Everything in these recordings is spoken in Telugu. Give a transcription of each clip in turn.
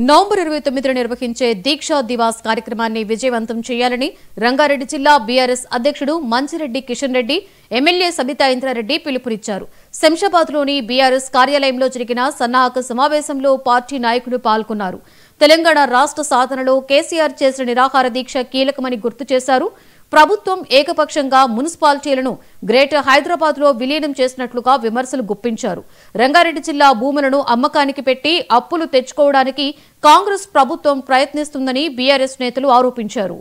నవంబర్ 29న నిర్వహించే దీక్షా దివాస్ కార్యక్రమాన్ని విజయవంతం చేయాలని రంగారెడ్డి జిల్లా బీఆర్ఎస్ అధ్యక్షుడు మంచిరెడ్డి కిషన్ రెడ్డి, ఎమ్మెల్యే సబితా ఇంద్రారెడ్డి పిలుపునిచ్చారు. శంషాబాద్లోని బీఆర్ఎస్ కార్యాలయంలో జరిగిన సన్నాహక సమావేశంలో పార్టీ నాయకులు పాల్గొన్నారు. తెలంగాణ రాష్ట్ర సాధనలో కేసీఆర్ చేసిన నిరాహార దీక్ష కీలకమని గుర్తు చేశారు. ప్రభుత్వం ఏకపక్షంగా మున్సిపాలిటీలను గ్రేటర్ హైదరాబాద్ లో విలీనం చేసినట్లుగా విమర్శలు గుప్పించారు. రంగారెడ్డి జిల్లా భూములను అమ్మకానికి పెట్టి అప్పులు తెచ్చుకోవడానికి కాంగ్రెస్ ప్రభుత్వం ప్రయత్నిస్తుందని బీఆర్ఎస్ నేతలు ఆరోపించారు.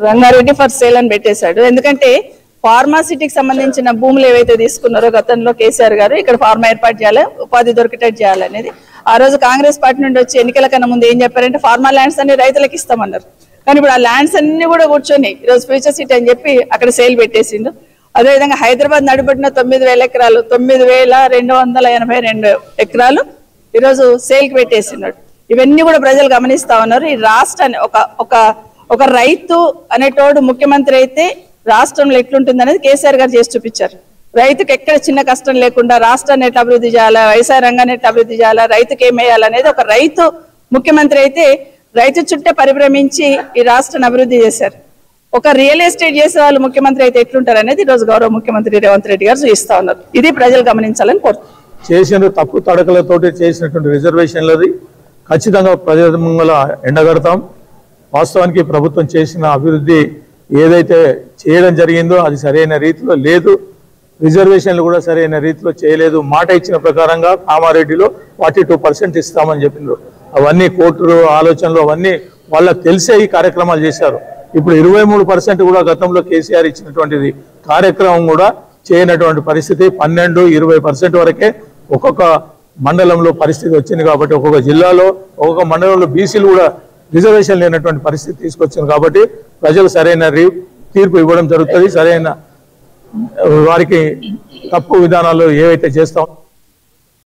రంగారెడ్డి ఫర్ సేల్ అని పెట్టేశాడు. ఎందుకంటే ఫార్మాసిటీకి సంబంధించిన భూములు ఏవైతే తీసుకున్నారో గతంలో కేసీఆర్ గారు ఇక్కడ ఫార్మా ఏర్పాటు చేయాలి, ఉపాధి దొరికేటట్టు చేయాలనేది ఆ రోజు కాంగ్రెస్ పార్టీ నుండి వచ్చి ఎన్నికల కన్నా ముందు ఏం చెప్పారంటే ఫార్మా ల్యాండ్స్ అన్ని రైతులకు ఇస్తామన్నారు. కానీ ఇప్పుడు ఆ ల్యాండ్స్ అన్ని కూడా కూర్చొని ఈరోజు ఫ్యూచర్ సిటీ అని చెప్పి అక్కడ సేల్ పెట్టేసిండు. అదేవిధంగా హైదరాబాద్ నడుబడిన 9,000 ఎకరాలు 9,282 ఎకరాలు ఈరోజు సేల్కి పెట్టేసినాడు. ఇవన్నీ కూడా ప్రజలు గమనిస్తా ఉన్నారు. ఈ రాష్ట్రాన్ని ఒక రైతు అనేటోడు ముఖ్యమంత్రి అయితే రాష్ట్రంలో ఎట్లుంటుంది అనేది కేసీఆర్ గారు చేసి చూపించారు. రైతుకి ఎక్కడ చిన్న కష్టం లేకుండా రాష్ట్రాన్ని ఎట్లా అభివృద్ధి చేయాలా, వ్యవసాయ రంగాన్ని ఎట్లా అభివృద్ధి చేయాలా, రైతుకి ఏం వేయాలనేది ఒక రైతు ముఖ్యమంత్రి అయితే రైతు చుట్టే పరిభ్రమించి ఈ రాష్ట్రాన్ని అభివృద్ధి చేశారు. ఒక రియల్ ఎస్టేట్ చేసే వాళ్ళు ముఖ్యమంత్రి అయితే ఎట్లుంటారు అనేది ఈ రోజు గౌరవ ముఖ్యమంత్రి రేవంత్ రెడ్డి గారు చూపిస్తా ఉన్నారు. ఇది ప్రజలు గమనించాలని కోరుతున్నారు. చేసిన తప్పు తడకలతోటి చేసినటువంటి రిజర్వేషన్లది ఖచ్చితంగా ప్రజల ముంగల ఎండగడతాం. వాస్తవానికి ప్రభుత్వం చేసిన అభివృద్ధి ఏదైతే చేయడం జరిగిందో అది సరైన రీతిలో లేదు. రిజర్వేషన్లు కూడా సరైన రీతిలో చేయలేదు. మాట ఇచ్చిన ప్రకారంగా కామారెడ్డిలో 42% ఇస్తామని చెప్పినారు. అవన్నీ కోర్టు ఆలోచనలు అవన్నీ వాళ్ళకి తెలిసే ఈ కార్యక్రమాలు చేశారు. ఇప్పుడు 23% కూడా గతంలో కేసీఆర్ ఇచ్చినటువంటిది కార్యక్రమం కూడా చేయనటువంటి పరిస్థితి. 12-20% వరకే ఒక్కొక్క మండలంలో పరిస్థితి వచ్చింది. కాబట్టి ఒక్కొక్క జిల్లాలో ఒక్కొక్క మండలంలో బీసీలు కూడా రిజర్వేషన్ లేనటువంటి పరిస్థితి తీసుకొచ్చింది. కాబట్టి ప్రజలు సరైన తీర్పు ఇవ్వడం జరుగుతుంది. సరైన వారికి తప్పు విధానాలు ఏవైతే చేస్తాం